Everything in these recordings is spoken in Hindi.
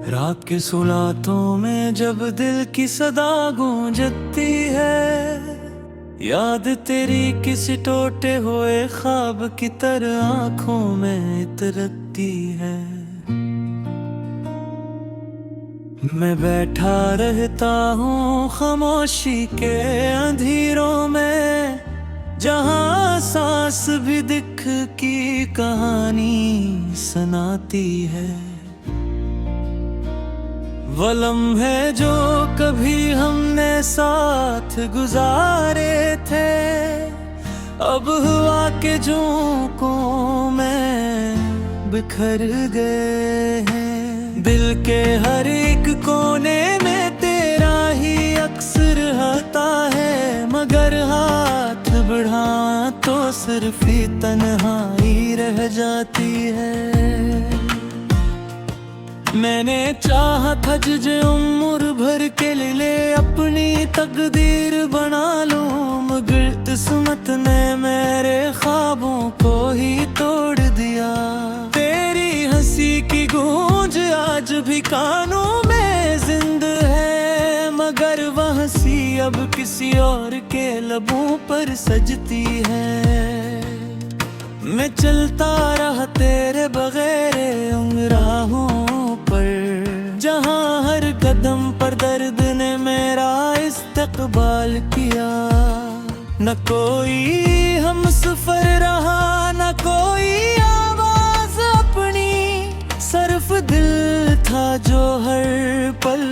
रात के सुलातों में जब दिल की सदा गूंजती है, याद तेरी किसी टूटे हुए ख्वाब की तरह आंखों में इतरती है। मैं बैठा रहता हूँ खामोशी के अंधेरों में, जहाँ सांस भी दिख की कहानी सुनाती है। वो लम्हे जो कभी हमने साथ गुजारे थे, अब हुआ के झोंकों में बिखर गए हैं। दिल के हर एक कोने में तेरा ही अक्स रहता है, मगर हाथ बढ़ा तो सिर्फ ही तन्हाई रह जाती है। मैंने चाहा था तुझे उम्र भर के लिए अपनी तकदीर बना लूं, मगर किस्मत ने मेरे ख्वाबों को ही तोड़ दिया। तेरी हंसी की गूंज आज भी कानों में जिंदा है, मगर वह हंसी अब किसी और के लबों पर सजती है। मैं चलता रहा तेरे बगैर उंगराहों पर, जहाँ हर कदम पर दर्द ने मेरा इस्तकबाल किया। न कोई हम सफर रहा, न कोई आवाज अपनी, सिर्फ दिल था जो हर पल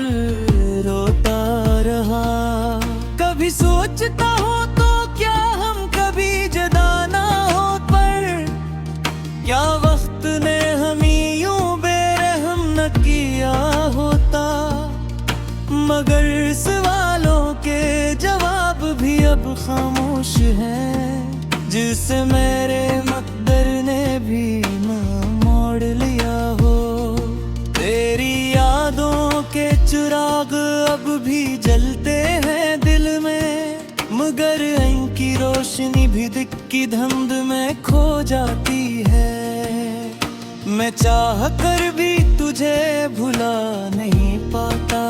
रोता रहा। कभी सोचता हूँ तो क्या हम कभी जुदा ना हो, पर क्या वक्त ने हमें यूं बेरहम न किया होता। मगर सवालों के जवाब भी अब खामोश हैं, जिसे मेरे मकदर ने भी न मोड़ लिया हो। तेरी यादों के चिराग अब भी जलते हैं दिल में, मगर इनकी रोशनी भी दिख की धुंध में खो जाती है। मैं चाह कर भी तुझे भुला नहीं पाता,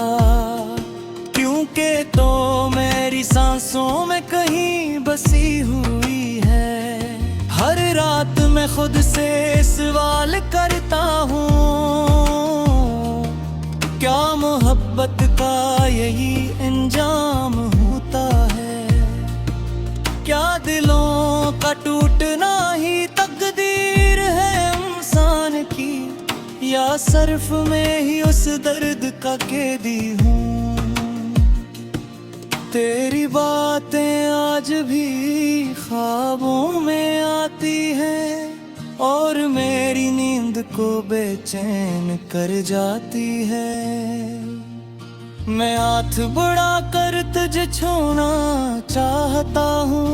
क्योंकि तो मेरी सांसों में कहीं बसी हुई है। हर रात मैं खुद से सवाल करता हूँ, क्या मोहब्बत का यही अंजाम होता है? क्या दिलों का टूटना ही तकदीर है इंसान की, या सिर्फ मैं ही उस दर्द का कैदी हूँ? तेरी बातें आज भी ख्वाबों में आती हैं, और मेरी नींद को बेचैन कर जाती है। मैं हाथ बढ़ा कर तुझे छूना चाहता हूँ,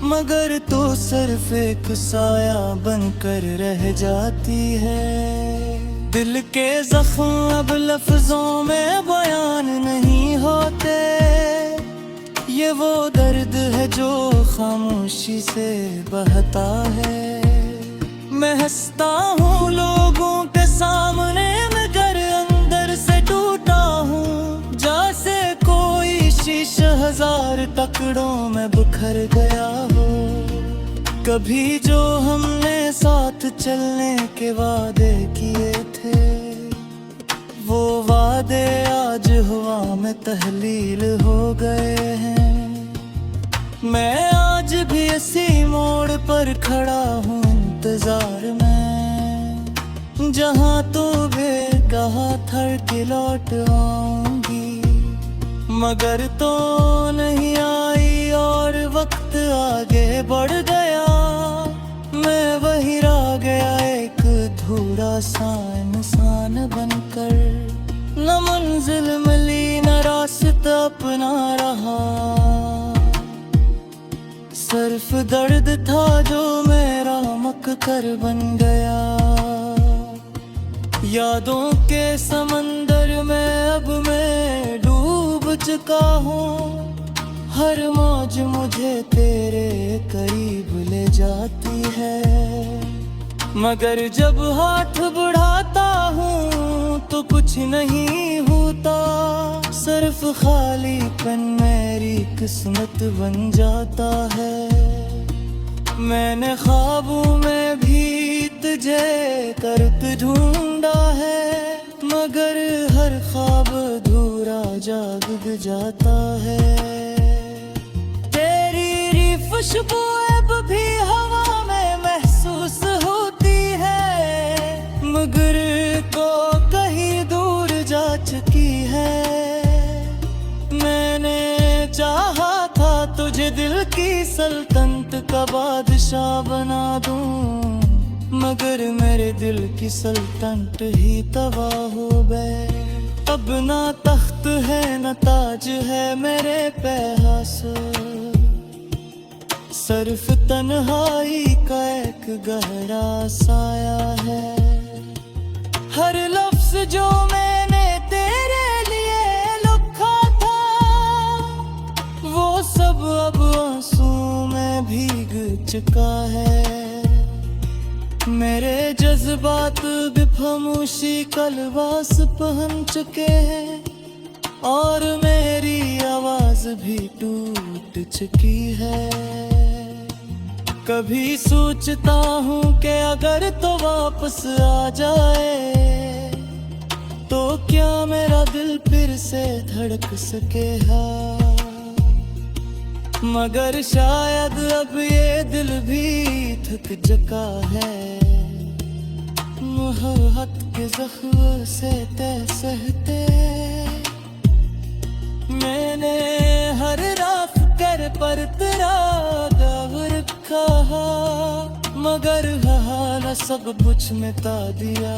मगर तो सिर्फ एक साया बनकर रह जाती है। दिल के जख्म अब लफ्जों में बयान नहीं होते, ये वो दर्द है जो खामोशी से बहता है। मैं हंसता हूँ लोगों के सामने, मगर अंदर से टूटा हूँ, जैसे कोई शीशा हजार टुकड़ों में बिखर गया हो। कभी जो हमने साथ चलने के वादे किए थे, वो वादे आज हवा में तहलील हो गए हैं। मैं आज भी इसी मोड़ पर खड़ा हूँ इंतजार में, जहाँ तो भी कहा था कि लौट आऊंगी, मगर तो नहीं आई और वक्त आगे बढ़ गया। मैं वही रह गया एक अधूरा सा इंसान बनकर, न मंजिल मिली न रास्ता अपना रहा। सिर्फ दर्द था जो मेरा मककर बन गया। यादों के समंदर में अब मैं डूब चुका हूँ, हर मौज मुझे तेरे करीब ले जाती है। मगर जब हाथ बढ़ाता हूँ तो कुछ नहीं होता, सिर्फ खालीपन मेरी किस्मत बन जाता है। मैंने ख्वाबों में भी तुझे करत ढूंढा है, मगर हर ख्वाब अधूरा जाग जाता है। तेरी खुशबू अब भी हवा में महसूस होती है, मगर तो कहीं दूर जा चुकी है। मैंने चाहा था तुझे दिल की सल्तनत का बादशाह बना दूं, मगर मेरे दिल की सल्तनत ही तबाह हो गए। अब ना तख्त है न ताज है मेरे पे हासिल, सिर्फ तन्हाई का एक गहरा साया है। हर लफ्ज जो मैंने तेरे लिए लिखा था, वो सब अब आंसू में भीग चुका है। मेरे जज्बात भी खामोशी कलवास पहन चुके हैं, और मेरी आवाज भी टूट चुकी है। कभी सोचता हूँ कि अगर तो वापस आ जाए, तो क्या मेरा दिल फिर से धड़क सकेगा। मगर शायद अब ये दिल भी थक चुका है, मोहब्बत के ज़ख्म से तय सहते। मैंने हर रात कर पर तेरा दाग रखा, मगर हाल सब कुछ मिटा दिया।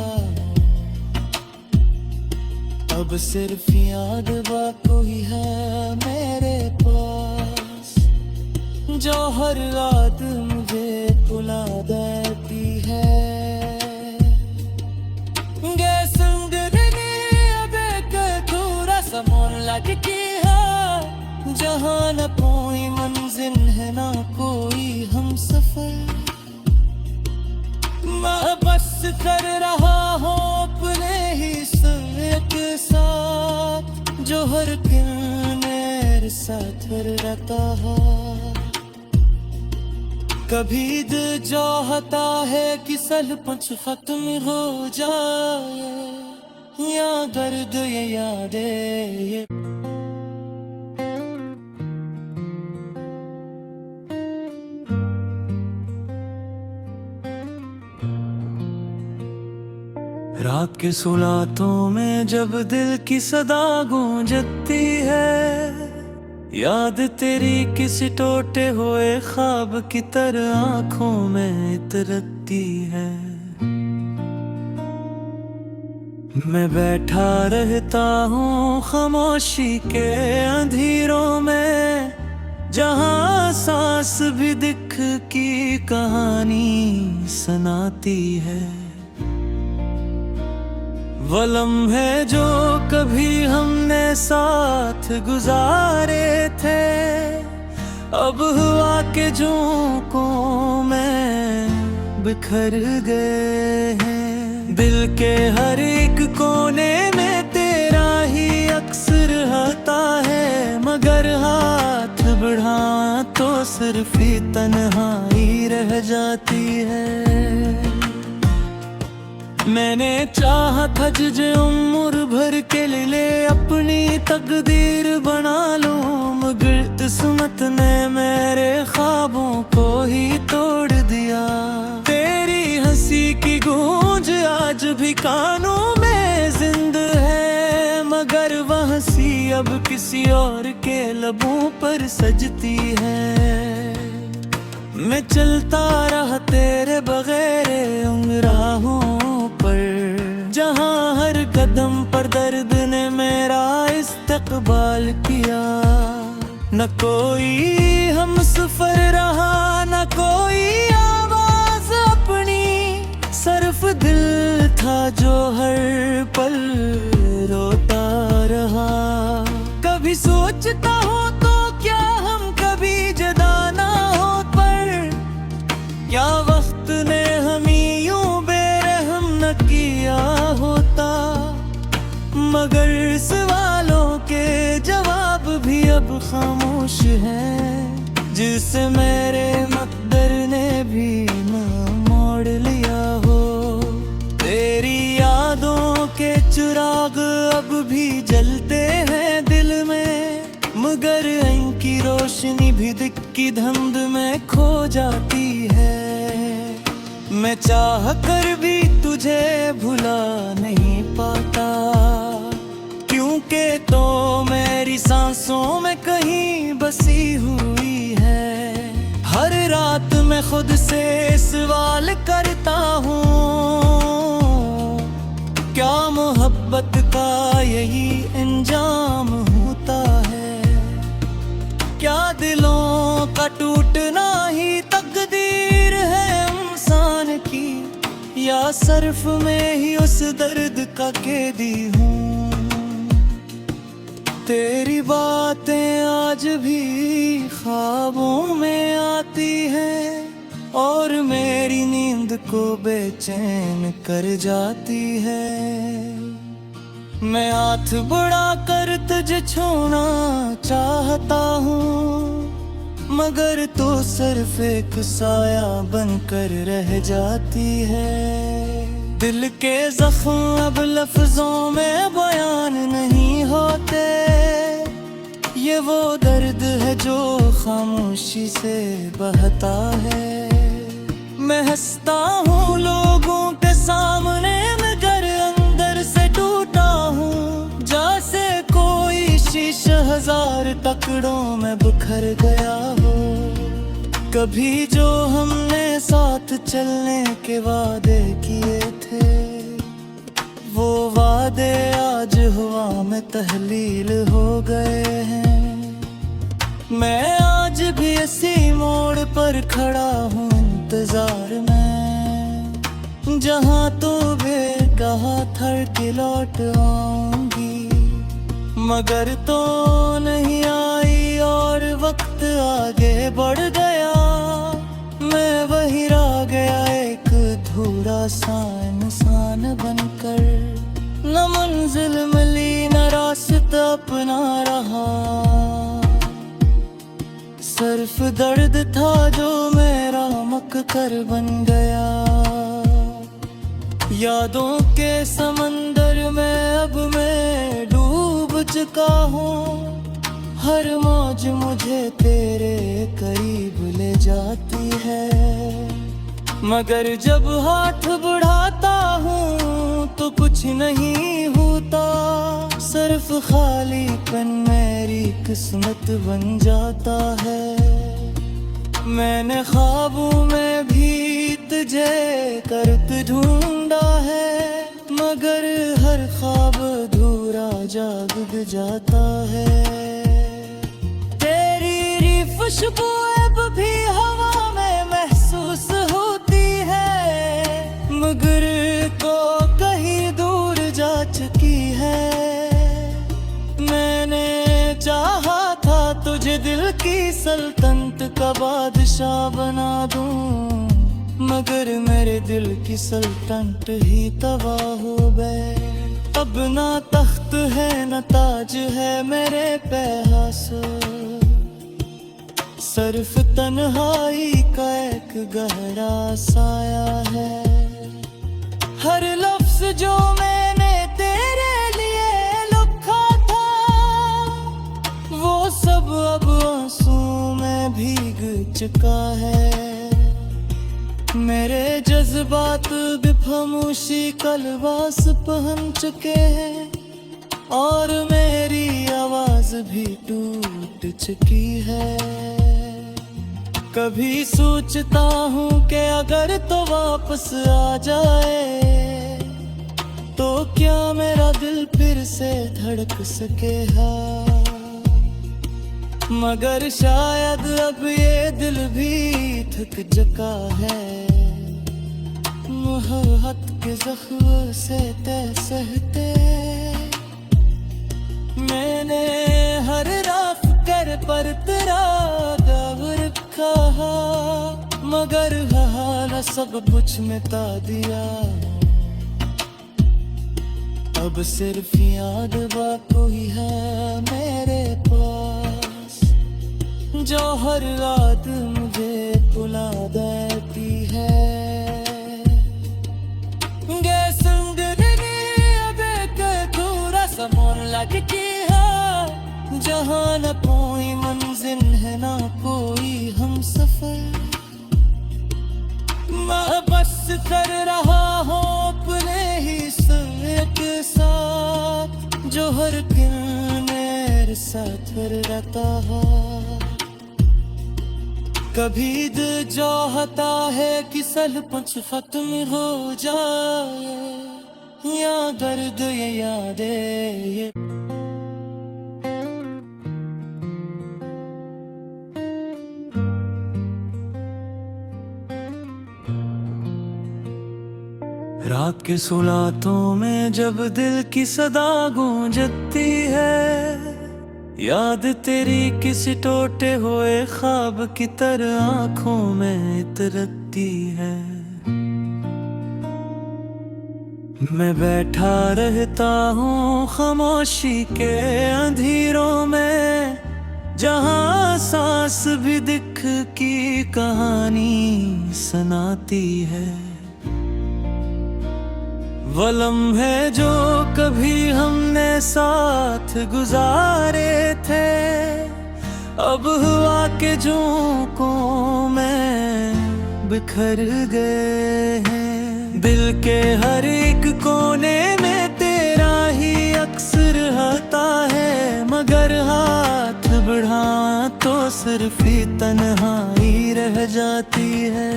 अब सिर्फ याद बाकी है मेरे पास, जो हर रात मुझे बुला देती है। लटकी है जहाँ न कोई मंजिल है ना कोई हम सफर। मैं बस कर रहा हूँ अपने ही सर के साथ, जो हर किरने साथ रहता है। कभी दिल चाहता है कि सलपंच खत्म हो जाए, या दर्द ये यादें ये। रात के सुलातों में जब दिल की सदा गूंजती है, याद तेरी किसी टूटे हुए ख्वाब की तरह आंखों में इतरती है। मैं बैठा रहता हूँ खामोशी के अंधेरों में, जहाँ सांस भी दिख की कहानी सुनाती है। वो लम्हे जो कभी हमने साथ गुजारे थे, अब हुआ के झोंकों में बिखर गए हैं। दिल के हर एक कोने में तेरा ही अक्स रहता है, मगर हाथ बढ़ा तो सिर्फ ही तन्हाई रह जाती है। मैंने चाहा था तुझे उम्र भर के लिए अपनी तकदीर बना लूं, मगर किस्मत ने मेरे ख्वाबों को ही तोड़ दिया। तेरी हंसी की गूंज आज भी कानों में जिंदा है, मगर वह हंसी अब किसी और के लबों पर सजती है। मैं चलता रहा तेरे बगैर उन राहों पर, जहाँ हर कदम पर दर्द ने मेरा इस्तकबाल किया। न कोई हम सफर रहा, न कोई आवाज अपनी, सिर्फ दिल था जो हर पल रोता रहा। कभी सोचता हूँ तो क्या हम कभी जुदा ना हो, पर क्या वक्त ने हमें यूं अब खामोश हैं, जिसे मेरे मकदर ने भी न मोड़ लिया हो। तेरी यादों के चिराग अब भी जलते हैं दिल में, मगर इनकी रोशनी भी दिख की धुंध में खो जाती है। मैं चाह कर भी तुझे भुला नहीं पाता, क्योंकि तो मेरी सांसों में कहीं बसी हुई है। हर रात मैं खुद से सवाल करता हूँ, क्या मोहब्बत का यही अंजाम होता है? क्या दिलों का टूटना ही तकदीर है इंसान की, या सिर्फ मैं ही उस दर्द का कैदी हूँ? तेरी बातें आज भी ख्वाबों में आती हैं, और मेरी नींद को बेचैन कर जाती है। मैं हाथ बढ़ा कर तुझे छूना चाहता हूँ, मगर तो सिर्फ एक साया बनकर रह जाती है। दिल के जख्म अब लफ्जों में बयान नहीं होते, ये वो दर्द है जो खामोशी से बहता है। मैं हंसता हूँ लोगों के सामने, मगर अंदर से टूटा हूँ, जैसे कोई शीशा हजार टुकड़ों में बिखर गया हो। कभी जो हमने साथ चलने के वादे किए थे, वो वादे आज हवा में तहलील हो गए हैं। मैं आज भी इसी मोड़ पर खड़ा हूँ इंतजार में, जहाँ तू भी कहा था कि लौट आऊंगी, मगर तो नहीं आई और वक्त आगे बढ़ गया। मैं वही रह गया एक अधूरा सा इंसान बनकर, न मंजिल मिली न रास्ता अपना रहा, सिर्फ दर्द था जो मेरा मककर बन गया। यादों के समंदर में अब मैं डूब चुका हूँ, हर मौज मुझे तेरे करीब ले जाती है। मगर जब हाथ बढ़ाता हूँ तो कुछ नहीं होता, सिर्फ खालीपन मेरी किस्मत बन जाता है। मैंने ख्वाबों में भी तुझे करत ढूंढा है, मगर हर ख्वाब अधूरा जाग जाता है। तेरी खुशबू अब भी हवा में महसूस होती है, मगर को कहीं दूर जा चुकी है। मैंने चाहा था तुझे दिल की सल्तनत का बादशाह बना दूं, मगर मेरे दिल की सल्तनत ही तबाह हो गए। अब ना तख्त है न ताज है मेरे पे हासिल, सिर्फ तन्हाई का एक गहरा साया है। हर लफ्ज जो मैंने तेरे लिए लिखा था, वो सब अब आंसू में भीग चुका है। मेरे जज्बात भी खामोशी का लिबास पहन चुके हैं, और मेरी आवाज भी टूट चुकी है। कभी सोचता हूँ कि अगर तो वापस आ जाए, तो क्या मेरा दिल फिर से धड़क सकेगा। मगर शायद अब ये दिल भी थक चुका है, मोहब्बत के जख्म से तय सहते। मैंने हर रात कर पर तेरा दाग रखा, मगर हाल सब कुछ मिटा दिया। अब सिर्फ याद बाकी है मेरे पास। जो हर रात मुझे भुला देती है। गे संग अबे के थोड़ा सा मन लगती है, जहाँ न कोई मंजिल है ना कोई हम सफर। मैं बस कर रहा हूँ अपने ही समय के साथ, जो हर दिन मेरे साथ रहता है। कभी दिल चाहता है कि सलपच खत्म हो जाए, या दर्द ये यादें ये। रात के सुलातों में जब दिल की सदा गूंजती है, याद तेरी किसी टूटे हुए ख्वाब की तरह आंखों में इतरती है। मैं बैठा रहता हूँ खामोशी के अंधेरों में, जहाँ सांस भी दिख की कहानी सुनाती है। वो लम्हे जो कभी हमने साथ गुजारे थे, अब हुआ के झोंकों में बिखर गए हैं। दिल के हर एक कोने में तेरा ही अक्सर रहता है, मगर हाथ बढ़ा तो सिर्फ ही तन्हाई रह जाती है।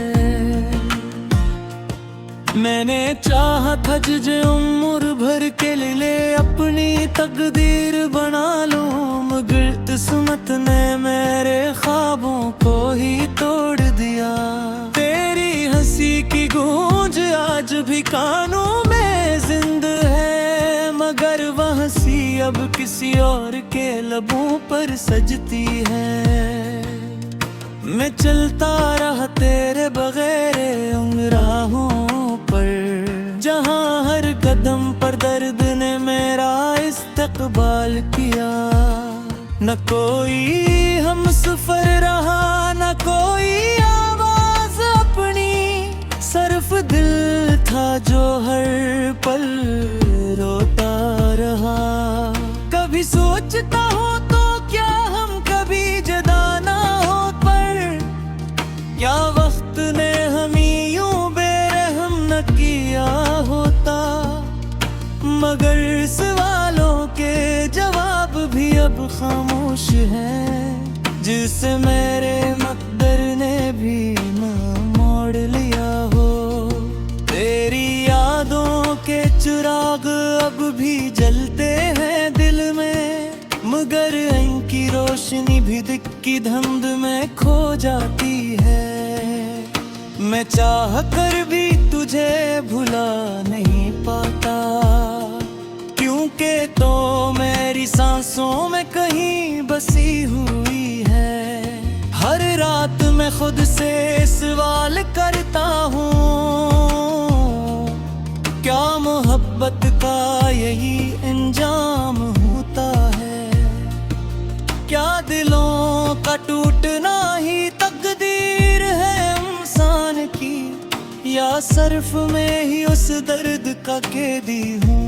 मैंने चाहा था तुझे उम्र भर के लिए अपनी तकदीर बना लूं, मगर किस्मत ने मेरे ख्वाबों को ही तोड़ दिया। तेरी हंसी की गूंज आज भी कानों में जिंदा है, मगर वह हंसी अब किसी और के लबों पर सजती है। मैं चलता रहा तेरे बगैर उंगराहों पर, जहाँ हर कदम पर दर्द ने मेरा इस्तकबाल किया। न कोई हम सफर रहा, न कोई आवाज अपनी, सिर्फ दिल था जो हर पल रोता रहा। कभी सोचता हूँ तो क्या हम कभी जुदा ना हो, पर क्या वक्त ने हमें यूं बेरहम न किया होता। मगर सवालों के जवाब भी अब खामोश हैं, जिसे मेरे मकदर ने भी न मोड़ लिया हो। तेरी यादों के चिराग अब भी जलते हैं दिल में, मगर इनकी रोशनी भी दिख की धुंध में खो जाती है। मैं चाह कर भी तुझे भुला नहीं पाता, क्योंकि तो मेरी सांसों में कहीं बसी हुई है। हर रात मैं खुद से सवाल करता हूँ, क्या मोहब्बत का यही अंजाम होता है? क्या दिलों का टूटना ही तकदीर है इंसान की, या सिर्फ मैं ही उस दर्द का कैदी हूँ?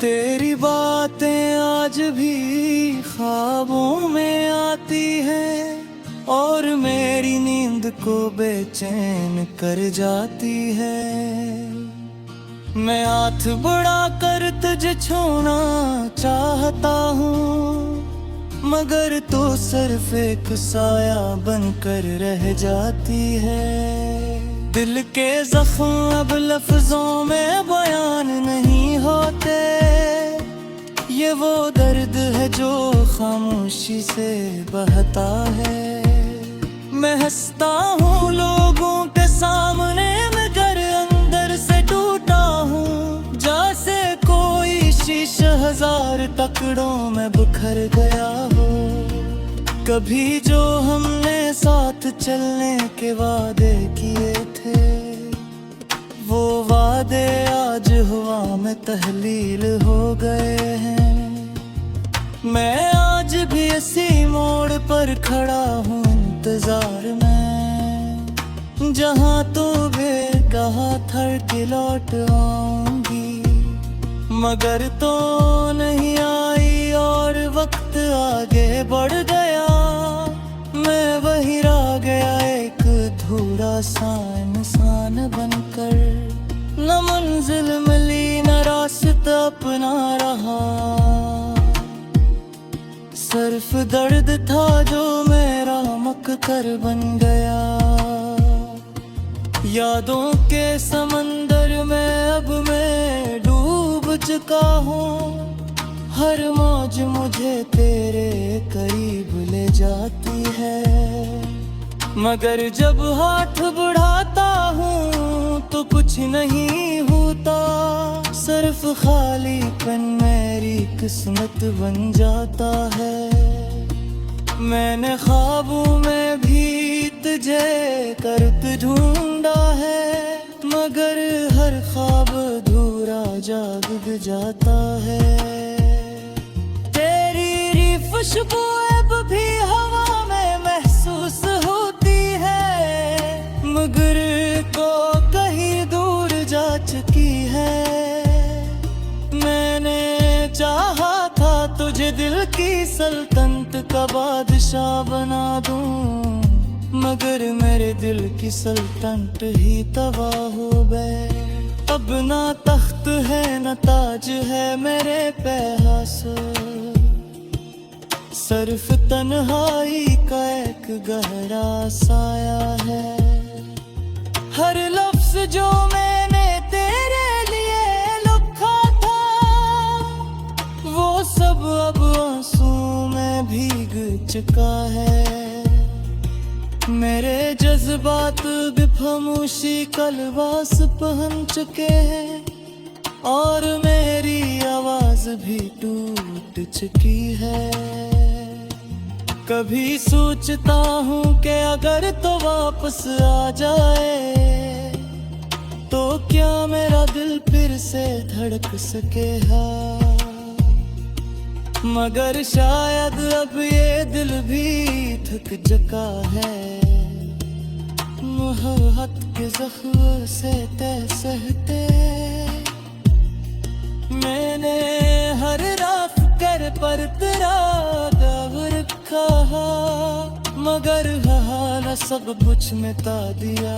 तेरी बातें आज भी ख्वाबों में आती हैं, और मेरी नींद को बेचैन कर जाती है। मैं हाथ बढ़ा कर तुझे छूना चाहता हूँ, मगर तो सिर्फ एक साया बनकर रह जाती है। दिल के जख्म अब लफ्जों में बयान नहीं होते, ये वो दर्द है जो खामोशी से बहता है। मैं हंसता हूँ लोगों के सामने, मगर अंदर से टूटा हूँ, जैसे कोई शीशा हजार टुकड़ों में बिखर गया हो। कभी जो हमने साथ चलने के वादे किए थे, वो वादे आज हवा में तहलील हो गए हैं। मैं आज भी इसी मोड़ पर खड़ा हूँ इंतजार में, जहाँ तू भी कहा था कि लौट आऊंगी, मगर तो नहीं आई और वक्त आगे बढ़ गया। मैं वही रह गया एक अधूरा सा इंसान बनकर, न मंजिल मिली न रास्ता अपना रहा। सिर्फ दर्द था जो मेरा मककर बन गया। यादों के समंदर में अब मैं डूब चुका हूँ, हर मौज मुझे तेरे करीब ले जाती है, मगर जब हाथ बढ़ाता हूँ तो कुछ नहीं होता। सिर्फ खालीपन मेरी किस्मत बन जाता है। मैंने ख्वाबों में भी तुझे करत ढूंढा है, मगर हर ख्वाब अधूरा जाग जाता है। तेरी खुशबू अब भी हवा में महसूस होती है, मगर को कहीं दूर जा चुकी है। मैंने चाहा था तुझे दिल की सल्तनत का बादशाह बना दूं, मगर मेरे दिल की सल्तनत ही तबाह हो गए। अब ना तख्त है न ताज है मेरे पे हासिल, सिर्फ तन्हाई का एक गहरा साया है। हर लफ्ज जो मैंने तेरे लिए लिखा था, वो सब अब आंसू में भीग चुका है। मेरे जज्बात भी खामोशी कलवास पहन चुके हैं, और मेरी आवाज भी टूट चुकी है। कभी सोचता हूँ कि अगर तो वापस आ जाए, तो क्या मेरा दिल फिर से धड़क सकेगा, मगर शायद अब ये दिल भी थक चुका है। मोहब्बत के ज़ख्म से तय सहते मैंने हर रात कर पर तेरा दाग रखा, मगर हाल सब कुछ मिटा दिया।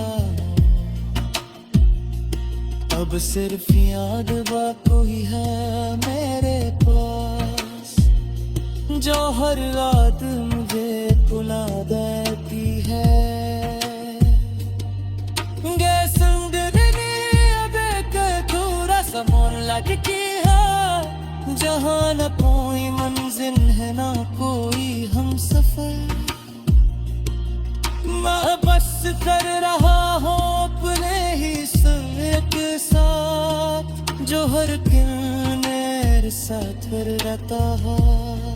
अब सिर्फ याद बाकी है मेरे पास, जो हर रात मुझे बुला देती है। लगती है जहाँ न कोई मंजिल है ना कोई हम सफर, मैं बस कर रहा हूँ अपने ही समय के साथ, जो हर किरने साथ रहता है।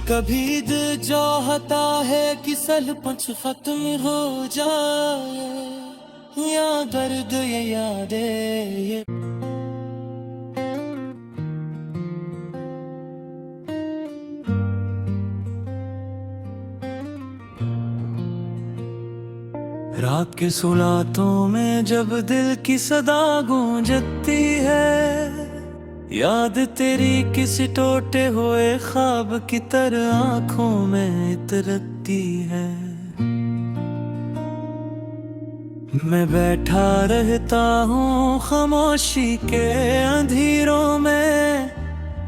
कभी दिल चाहता है कि सलपंच खत्म हो जाए, या दर्द ये यादें ये। रात के सुलातों में जब दिल की सदा गूंजती है, याद तेरी किसी टूटे हुए ख्वाब की तरह आंखों में इतरती है। मैं बैठा रहता हूँ खामोशी के अंधेरों में,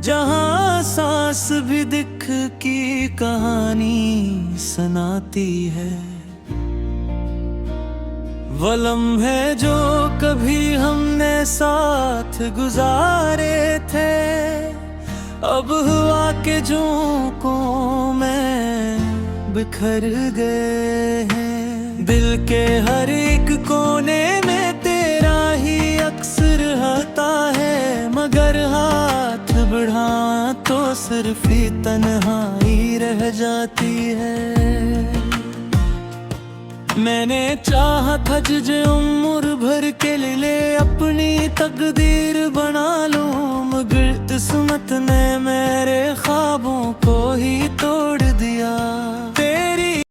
जहाँ सांस भी दिख की कहानी सुनाती है। वो लम्हे जो कभी हमने साथ गुजारे थे, अब हुआ के झोंकों में बिखर गए हैं। दिल के हर एक कोने में तेरा ही अक्स रहता है, मगर हाथ बढ़ा तो सिर्फ ही तन्हाई रह जाती है। मैंने चाहा था तुझे उम्र भर के लिए अपनी तकदीर बना लूं, मगर किस्मत ने मेरे ख्वाबों को